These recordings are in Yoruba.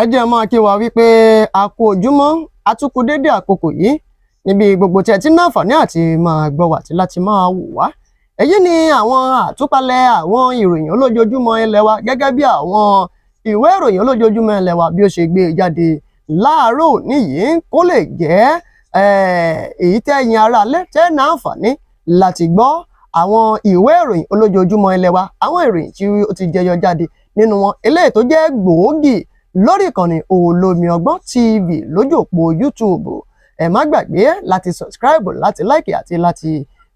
ẹ jẹ́ máa kí wa wípé a kú ojúmọ́ àtúkù dédé àkókò yìí níbi gbogbo tí ẹ ti ń náfààní àti máa gbọ́ wá àti láti máa wò wá. Èyí ni àwọn àtúpalẹ̀ àwọn ìròyìn olójoojúmọ́ ilẹ̀ wa gẹ́gẹ́ bí àwọn ìwé ìròyìn olójoojúmọ́ ilẹ̀ wa bí ó ṣe gbé jáde láàárọ̀ òní yìí kó lè jẹ́ èyí tẹ́yin ará lé tẹ́ náfààní láti gbọ́ àwọn ìwé ìròyìn olójoojúmọ́ ilẹ̀ wa, àwọn ìròyìn tí ó ti jẹyọ jáde nínú wọn eléyìí tó jẹ́ gbòógì lórí ìkànnì Olómi Ọgbọ́n TV lójú òpó YouTube. Ẹ má gbàgbé láti subscribe, láti like àti láti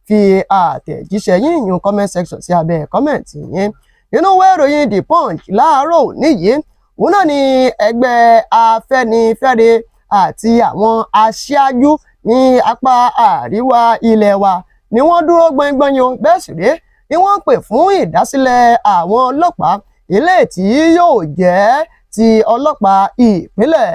fi àtẹ̀jíṣẹ́ yín yún comment section sí abẹ́ comment yín. Nínú ìwé ìròyìn The Punch láàárọ̀ òní yìí, òun náà ni ẹgbẹ́ Afẹ́nifẹ́re àti àwọn aṣáájú ní apá àríwá ilẹ̀ wa ni wọ́n dúró gbọ̀ngbọ̀n yan bẹ́ẹ̀ sì rèé ni wọ́n pè fún ìdásílẹ̀ àwọn ọlọ́pàá ilé tí yóò jẹ́ ti ọlọ́pàá ìpínlẹ̀.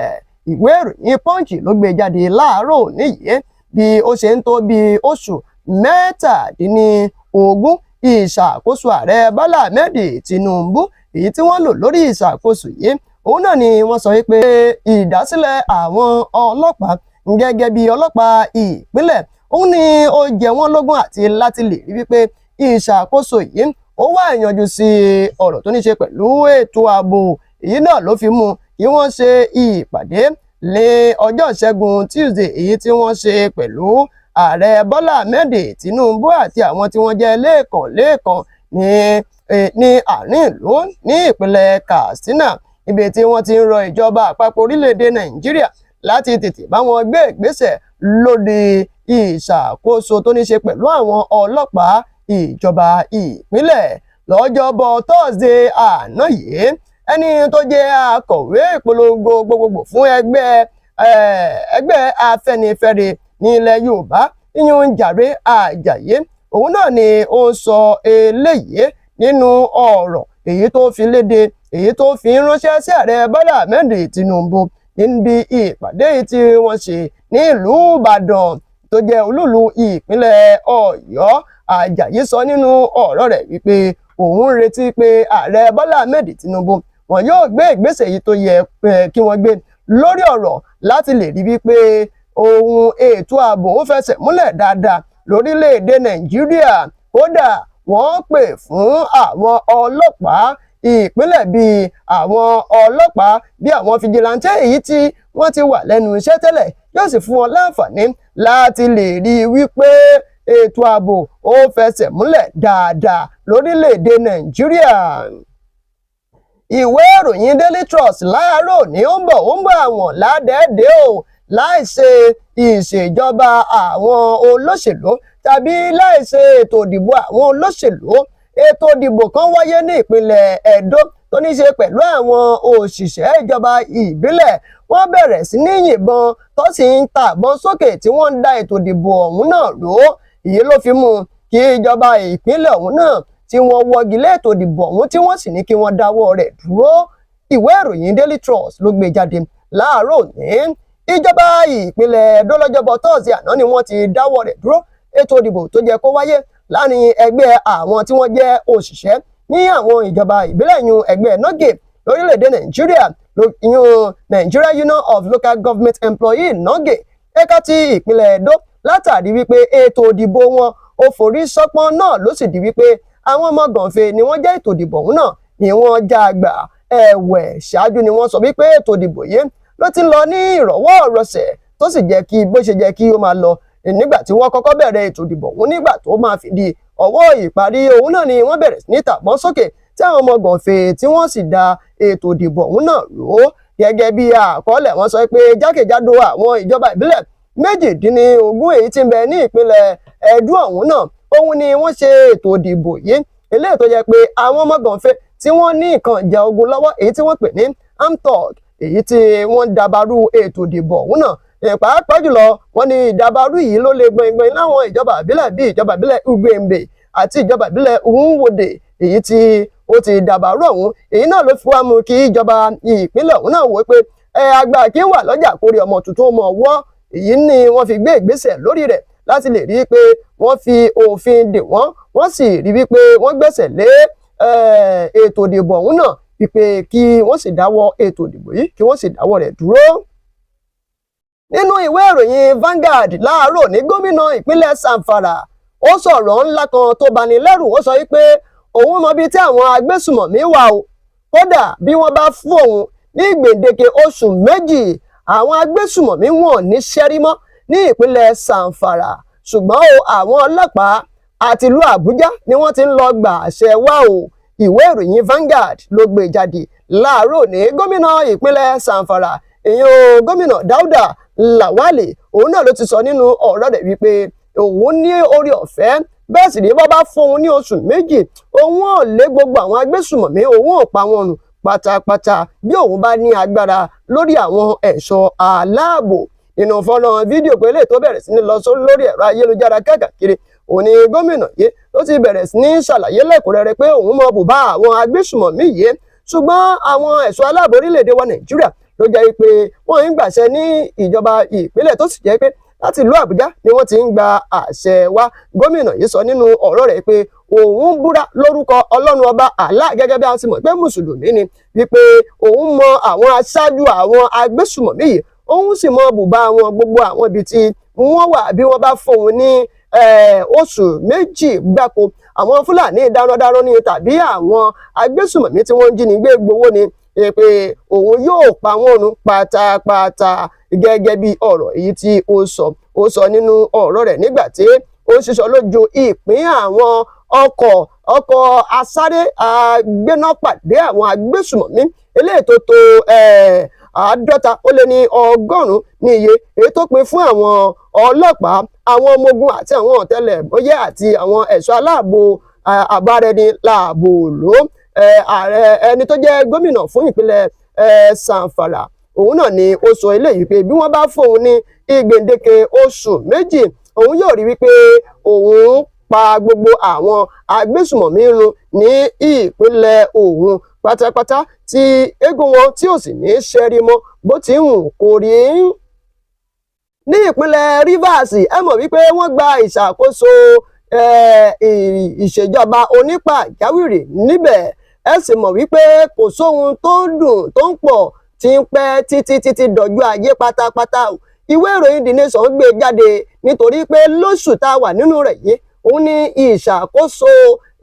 Ìwé ìròyìn Punch ló gbé jáde láàárọ̀ òní yìí bí ó ṣe ń tó bí oṣù mẹ́tàdínlógún ìṣàkóso ààrẹ Bọ́lá Ahmed Tinubu èyí tí wọ́n lò lórí ìṣàkóso yìí. Òun náà ni wọ́n sọ wípé ìdásílẹ̀ àwọn ọlọ́pàá gẹ́gẹ́ bí ọlọ́pàá ìpínlẹ̀ òun ni ó jẹ wọ́n lógún àti láti lè rí wípé ìṣàkóso yìí ó wá ìyanjú sí ọ̀rọ̀ tó ní ṣe pẹ̀lú ètò ààbò. Èyí náà ló fi mú kí wọ́n ṣe ìpàdé lé ọjọ́ ìṣẹ́gun Tuesday èyí tí wọ́n ṣe pẹ̀lú ààrẹ Bọ́lá Ahmed Tinubu àti àwọn tí wọ́n jẹ́ lẹ́ẹ̀kan ní àárín ìlú ní ìpínlẹ̀ Katsina, ibi tí wọ́n ti ń rọ ìjọba àpapọ̀ orílẹ̀-èdè Nàìjíríà láti tètè bá wọn gbé ìgbésẹ̀ lórí ìṣàkóso tó ní ṣe pẹ̀lú àwọn ọlọ́pàá ìjọba ìpínlẹ̀. Lọ́jọ́bọ̀ Thursday àná yìí, ẹni tó jẹ́ akọ̀wé ìpolongo gbogbogbò fún ẹgbẹ́ Afẹ́nifẹ́re ní ilẹ̀ Yorùbá ìyún Jàre Àjàyí, òun náà ni ó sọ eléyìí nínú ọ̀rọ̀ èyí tó fi léde èyí tó fi ránṣẹ́ sí ààrẹ Bọ́lá Ahmed Tinubu níbi ìpàdé tí wọ́n ṣe ní ìlú Ìbàdàn tó jẹ́ olúùlú ìpínlẹ̀ Ọ̀yọ́. Àjàyí sọ nínú ọ̀rọ̀ rẹ̀ wípé òun retí pé ààrẹ Bọ́lá Ahmed Tinubu wọn yóò gbé ìgbésẹ̀ yìí tó yẹ kí wọ́n gbé lórí ọ̀rọ̀ láti lè rí wípé ohun ètò ààbò ó fẹsẹ̀ múlẹ̀ dáadáa lórílẹ̀‐èdè Nàìjíríà. Kódà wọ́n pè fún àwọn ọlọ́pàá ìpínlẹ̀ bíi àwọn ọlọ́pàá bíi àwọn fìjìláńtẹ́ èyí tí wọ́n ti wà lẹ́nu iṣẹ́ tẹ́lẹ̀ yóò sì fún wọn láǹfààní láti lè rí wípé ètò ààbò ó fẹsẹ̀ múlẹ̀ dáadáa lórílẹ̀‐èdè Nàìjíríà. Ìwé ìròyìn Daily Trust láàárọ̀ ní ó ń bọ̀ àwọn ládẹ́ẹ̀dẹ́ o láìṣe ìṣèjọba àwọn olóṣèlú tàbí láìṣe ètò ìdìbò àwọn olóṣèlú. Ètò ìdìbò kan wáyé ní ìpínlẹ̀ Ẹdó tó ní ṣe pẹ̀lú àwọn òṣìṣẹ́ ìjọba ìbílẹ̀. Wọ́n bẹ̀rẹ̀ sí ní yìnbọn tó sì ń tàbọn sókè tí wọ́n ń da ètò ìdìbò ọ̀hún náà ró. Èyí ló fi mú kí ìjọba ìpínlẹ̀ ọ̀hún náà tí wọ́n wọ́gi lé ètò ìdìbò ọ̀hún tí wọ́n sì ní kí wọ́n dáwọ́ rẹ̀ dúró. Ìwé ìròyìn Daily Trust ló gbé jáde láàárọ̀ òní. Ìjọba ìpínlẹ̀ Ẹdó lọ́jọ́bọ̀ Thursday àná ni wọ́n ti dáwọ́ rẹ̀ dúró ètò ìdìbò tó jẹ́ kó wáyé láàrin ẹgbẹ́ àwọn tí wọ́n jẹ́ òṣìṣẹ́ ní àwọn ìjọba ìbílẹ̀ yun ẹgbẹ́ NOGE lórílẹ̀‐èdè Nàìjíríà yun Nigeria Union of Local Government Employees NOGE ẹ̀ka ti ìpínlẹ̀ Ẹdó látàrí wípé ètò ìdìbò wọn ó forí sọ́pọ́n náà ló sì di wípé àwọn ọmọ gànfẹ́ ni wọ́n jẹ́ ètò ìdìbò ọ̀hún náà ni wọ́n já gbà. Ẹ̀wẹ̀ ṣáájú ni wọ́n sọ wípé ètò ìdìbò yìí ló ti ń lọ ní ìrọ̀wọ́ ìrọsẹ̀ tó sì jẹ́ kí bó ṣe jẹ́ kí ó máa lọ nígbà tí wọ́n kọ́kọ́ bẹ̀rẹ̀ ètò ìdìbò ọ̀hún nígbà tó máa fi di ọwọ́ ìparí òun náà ni wọ́n bẹ̀rẹ̀ sí ní tàbọn sókè tí àwọn ọmọ gànfẹ́ tí wọ́n sì da ètò ìdìbò ọ̀hún náà ró. Gẹ́gẹ́ bí àkọọ́lẹ̀ wọ́n sọ pé jákèjádò àwọn ìjọba ìbílẹ̀ 18 èyí tí ń bẹ ní ìpínlẹ̀ Ẹdó ọ̀hún náà òun ni wọ́n ṣe ètò ìdìbò yìí eléyìí tó jẹ́ pé àwọn ọmọ gànfẹ́ tí wọ́n ní nǹkan ìjà ogun lọ́wọ́ èyí tí wọ́n pè ní amtog èyí tí wọ́n dàbàrú ètò ìdìbò ọ̀hún náà. Pàápàá jùlọ wọ́n ní ìdàbàrú yìí ló lè gbọ̀ngbọ̀n láwọn ìjọba ìbílẹ̀ bíi ìjọba ìbílẹ̀ Ugwembe àti ìjọba ìbílẹ̀ Nwode èyí tí ó ti dàbàrú ọ̀hún. Èyí náà ló fi wá mú kí ìjọba ìpínlẹ̀ ọ̀hún náà wò pé àgbà kí ń wà lọ́jà kórè ọmọ tuntun ọmọ ọwọ́. Èyí ni wọ́n fi gbé ìgbésẹ̀ lórí rẹ̀ láti lè rí i pé wọ́n fi òfin dè wọ́n sì rí wípé wọ́n gbẹ́sẹ̀ lé ètò ìdìbò ọ̀hún náà wípé kí wọ́n sì dáwọ́ ètò ìdìbò yìí kí wọ́n sì dáwọ́ rẹ̀ dúró. Nínú ìwé ìròyìn Vanguard láàárọ̀ ní gómìnà ìpínlẹ̀ Zamfara ó sọ̀rọ̀ ńlá kan tó bani lẹ́rù. Ó sọ wípé òun mọ ibi tí àwọn agbésùmọ̀mí wà o, kódà bí wọ́n bá fún òun ní gbèdéke oṣù méjì àwọn agbésùmọ̀mí wọn ní ṣẹ́rí mọ́ ní ìpínlẹ̀ Zamfara. Ṣùgbọ́n o àwọn ọlọ́pàá àti ìlú Àbújá ni wọ́n ti ń lọ gbà àṣẹ wá o. Ìwé ìròyìn Vanguard ló gbé jáde láàárọ̀ ní gómìnà ìpínlẹ̀ Zamfara èèyàn gómìnà Dáúdà Lawali òun náà ló ti sọ nínú ọ̀rọ̀ rẹ̀ wípé òun ní orí ọ̀fẹ́ bẹ́ẹ̀ sì ni bọ́ bá fún òun ní oṣù méjì òun ò lé gbogbo àwọn agbésùmọ̀mí òun ò pa wọn nù pátápátá bí òun bá ní agbára lórí àwọn ẹ̀ṣọ́ aláàbò. Nínú fọ́nrán fídíò pé eléyìí tó bẹ̀rẹ̀ sí ní lọ lórí ẹ̀rọ ayélujára káàkiri òun ni gómìnà yìí ló ti bẹ̀rẹ̀ sí ní ṣàlàyé lẹ́kùnrẹ́rẹ́ pé òun mọ bùbá àwọn agbésùmọ̀mí yìí ṣùgbọ́n àwọn ẹ̀ṣọ́ aláàbò orílẹ̀-èdè wa Nàìjíríà ló jẹ́ pé wọ́n ń gbàṣẹ ní ìjọba ìpínlẹ̀ tó sì jẹ́ pé láti ìlú Àbújá ni wọ́n ti ń gba àṣẹ wá. Gómìnà yìí sọ nínú ọ̀rọ̀ rẹ̀ pé òun búra lórúkọ Ọlọ́run ọba Allah gẹ́gẹ́ bí a ti mọ̀ pé mùsùlùmí ni wípé òun mọ àwọn aṣáájú àwọn agbésùmọ̀mí yìí òun sì mọ bùbá wọn gbogbo àwọn ibi tí wọ́n wà bí wọ́n bá fóun ní oṣù méjì gbáko àwọn Fúlàní darandaran ni tàbí àwọn agbésùmọ̀mí tí wọ́n ń jínigbé gbowó ni pé òun yóò pa wọ́n run pátápátá gẹ́gẹ́ bí ọ̀rọ̀ èyí tí ó sọ nínú ọ̀rọ̀ rẹ̀ nígbà tí ó ń ṣiṣọ́ lójú ìpín àwọn ọkọ̀ asáré agbénápàdé àwọn agbésùmọ̀mí eléyìí tó tó 50 ní iye èyí tó pín fún àwọn ọlọ́pàá àwọn ọmọ ogun àti àwọn ọ̀tẹlẹ̀múyẹ́ àti àwọn ẹ̀ṣọ́ aláàbò àbárẹni láàbò ló ààrẹ ẹni tó jẹ́ gómìnà fún ìpínlẹ̀ Zamfara òun náà ni ó sọ eléyìí pé bí wọ́n bá fóun ní ìgbèǹdéke oṣù méjì òun yóò rí wípé òun pa gbogbo àwọn agbésùmọ̀mí run ní ìpínlẹ̀ òun pátápátá tí eégún wọn tí ò sì ní ṣẹ́rí mọ́ bó ti ń kó rí. Ní ìpínlẹ̀ Rivers ẹ mọ̀ wípé wọ́n gba ìṣàkóso ìṣèjọba onípàjáwìrì níbẹ̀ ẹ sì mọ̀ wípé kò sóhun tó ń dùn tó ń pọ̀ tí ń pẹ́ títí dọ̀jú ayé pátápátá. Ìwé ìròyìn The Nation gbé jáde nítorí pé lóṣù tá a wà nínú rẹ̀ yìí òun ní ìṣàkóso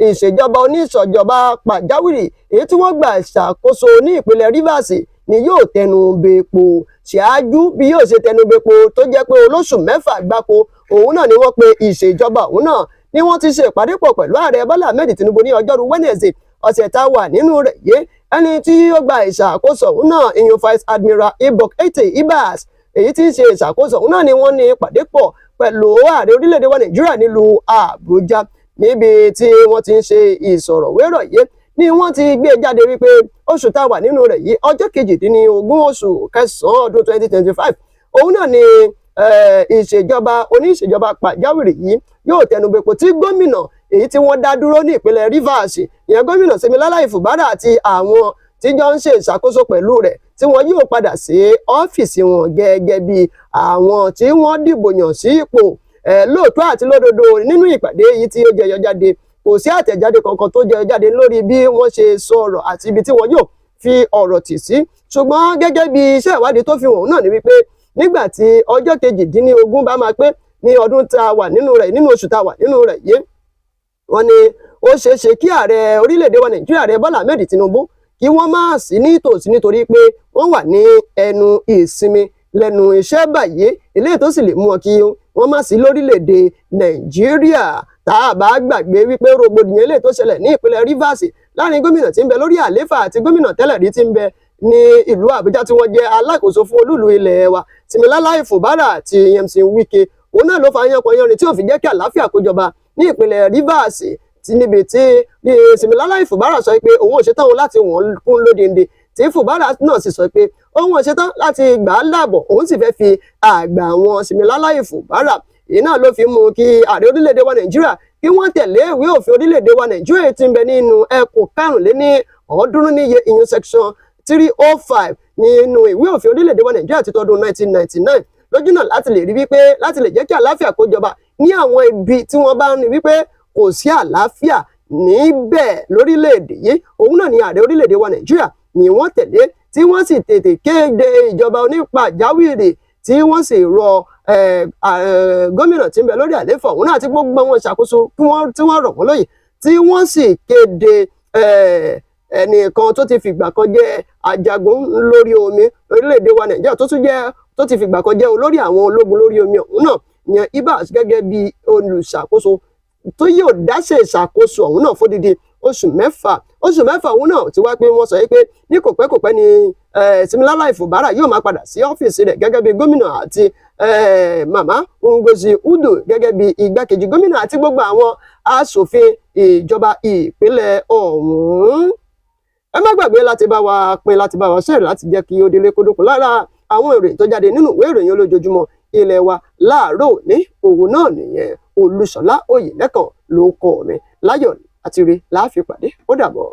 ìṣèjọba oníṣọ̀jọba pàjáwìrì èyí tí wọ́n gbà ṣàkóso ní ìpínlẹ̀ Rivers ni yóò tẹnu bepo ṣáájú bí yóò ṣe tẹnu bepo tó jẹ́ pé olóṣù 6 gbáko òun náà ni wọ́n pe ìṣèjọba òun náà ni wọ́n ti ṣe ìpàdé pọ̀ pẹ̀lú ààrẹ Bọ́lá Ahmed Tinubu ní ọjọ́rú Wednesday ọ̀sẹ̀ tá a wà nínú rẹ̀ yé ẹni tí ó gba ìṣàkóso òun náà ìyún Vice Admiral Ibok Ete Ibas èyí tí ń ṣe ìṣàkóso òun náà ni wọ́n ní ìpàdé pọ̀ pẹ̀lú ààrẹ orílẹ̀-èdè wa Nàìjíríà nílùú Àbújá níbi tí wọ́n ti ń ṣe ìsọ̀rọ̀wérọ̀ yìí ni wọ́n ti gbé jáde wípé oṣù tá a wà nínú rẹ̀ yìí ọjọ́ 18 oṣù kẹsàn-án ọdún 2025 òun náà ni oníṣèjọba pàjáwìrì yìí yóò tẹnubẹ́pọ̀ tí gómìnà èyí tí wọ́n dá dúró ní ìpínlẹ̀ Rivers ìyẹn gómìnà Siminalayi Fubara àti àwọn tí jọ ń ṣe ìṣàkóso pẹ̀lú rẹ̀ tí wọ́n yóò padà sí ọ́fíìsì wọn gẹ́gẹ́ bí àwọn tí wọ́n dìbò yàn sí ipò lóòótọ́ àti lódodo nínú ìpàdé yìí tí ó jẹyọ jáde kò sí àtẹ̀jáde kankan tó jẹyọ jáde lórí bí wọ́n ṣe sọ ọ̀rọ̀ àti ibi tí wọ́n yóò fi ọ̀rọ̀ tì sí ṣùgbọ́n gẹ́gẹ́ bí iṣẹ́ ìwádìí tó fi hàn náà ni wípé nígbà tí ọjọ́ 18 bá máa pé ní ọdún tá a wà nínú rẹ̀ nínú oṣù tá a wà nínú rẹ̀ yìí wọ́n ní ó ṣeé ṣe kí ààrẹ orílẹ̀-èdè wa Nàìjíríà ààrẹ Bọ́lá Ahmed Tinubu kí wọ́n má sí ní ìtòsí nítorí pé wọ́n wà ní ẹnu ìsinmi lẹ́nu iṣẹ́ báyìí eléyìí tó sì lè mú wọn kí wọ́n má sí lórílẹ̀-èdè Nàìjíríà tá a bá gbàgbé wípé rògbòdìyàn eléyìí tó ṣẹlẹ̀ ní ìpínlẹ̀ Rivers láàrin gómìnà tí ń bẹ lórí àlééfà àti gómìnà tẹ́lẹ̀ rí tí ń bẹ ní ìlú Àbújá tí wọ́n jẹ́ alákòóso fún olúùlú ilẹ̀ wa Siminalayi Fubara àti Yẹmsì Wike òun náà ló fa yanpanyanrin tí ò fi jẹ́ kí àlàáfíà kó jọba ní ìpínlẹ̀ Rivers tí níbi tí Siminalayi Fubara sọ pé òun ò ṣetán láti wọ́n kún lódindi tí Fubara náà sì sọ pé òun ò ṣetán láti gbà á láàbọ̀ òun sì fẹ́ fi àgbà wọn Siminalayi Fubara èyí náà ló fi mú kí ààrẹ orílẹ̀-èdè wa Nàìjíríà kí wọ́n tẹ̀lé ìwé òfin orílẹ̀-èdè wa Nàìjíríà tí ń bẹ nínú ẹkùn 5 níye ìyún section 305 nínú ìwé òfin orílẹ̀-èdè wa Nàìjíríà ti tọdún 1999 lójú náà láti lè rí wípé láti lè jẹ́ kí àlàáfíà kó jọba ní àwọn ibi tí wọ́n bá ń rí wípé kò sí àlàáfíà níbẹ̀ lórílẹ̀‐èdè yìí òun náà ni ààrẹ orílẹ̀‐èdè wa Nàìjíríà ni wọ́n tẹ̀lé tí wọ́n sì tètè kéde ìjọba onípàjáwìrì tí wọ́n sì rọ gómìnà tí ń bẹ lórí àlééfà òun náà àti gbogbo wọn ṣàkóso tí wọ́n rọ̀ wọ́n lóyè tí wọ́n sì kéde ẹnìkan tó ti fìgbà kan jẹ́ ajagun lórí omi orílẹ̀-èdè wa Nàìjíríà tó ti fìgbà kan jẹ́ olórí àwọn ológun lórí omi ọ̀hún náà yan Ibas gẹ́gẹ́ bí olùṣàkóso tó yóò dáṣe ìṣàkóso ọ̀hún náà fódìdí oṣù mẹ́fà ọ̀hún náà ti wá pé wọ́n sọ pé ní kò pẹ́ ni Siminalayi Fubara yóò máa padà sí ọ́fíìsì rẹ̀ gẹ́gẹ́ bí gómìnà àti Mama Ngozi Udo gẹ́gẹ́ bí igbákejì gómìnà àti gbogbo àwọn aṣòfin ìjọba ìpínlẹ̀ ọ̀hún. Ẹ má gbàgbé láti bá wa pín láti bá wa ṣẹ́ẹ̀rì láti jẹ́ kí ó délé kódókò lára àwọn ìròyìn tó jáde nínú ìwé ìròyìn olójoojúmọ́ ilé wa láàárọ̀ ní òun náà nìyẹn. Olúṣọlá Oyèlẹ́kàn ló kọ mi láyọ̀ àti rí láàfin pàdé ó dàbọ̀.